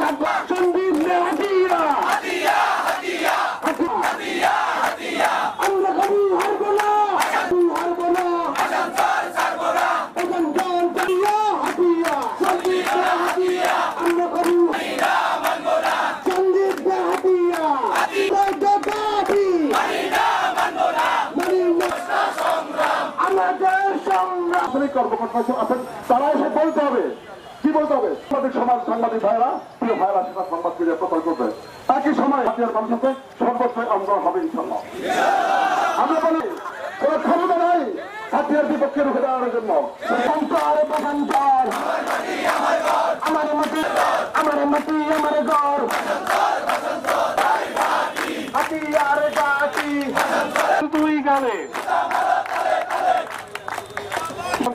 থাকবো সন্দীপ হাতিয়া আমরা কবি হারবো না হারবো না আমরা কবি সন্দীপ হাতিয়া আমাদের সংগ্রাম কর্মকর্তা আছেন, তারা এসে বলতে হবে। কি বলতে হবে? সমাজ সাংবাদিক ভাইরা, প্রিয় ভাইরা, সেটা সংবাদ মিডিয়া প্রচার করবে। একই সময় হাতিয়ার মানুষকে সর্বোচ্চ আন্দোলন হবে ইনশাল্লাহ। আমরা বলি কোন ক্ষমতা নাই হাতিয়ার বিপক্ষে রুখে দাঁড়ানোর জন্য। আমার মাটি আমার মাটি আমার ঘর হাতিয়ার গাছি দুই গালে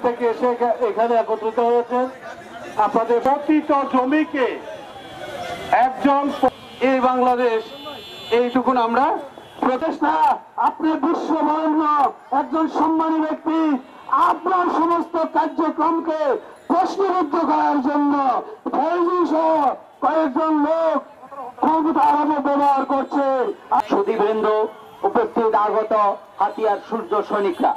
থেকে এসে এখানে একত্রিত হয়েছেন। আপনাদের প্রতিটা জমিকে একজন এই বাংলাদেশ এইটুকুন আমরা প্রচেষ্টা। আপনি বিশ্ববরেণ্য একজন সম্মানী ব্যক্তি, আপনার সমস্ত কার্যক্রমকে প্রশ্নবিদ্ধ করার জন্য ফৌজি সহ কয়েকজন লোক ক্ষমতা আরো ব্যবহার করছে। সুধীবৃন্দ, উপস্থিত আগত হাতিয়ার সূর্য সৈনিকরা,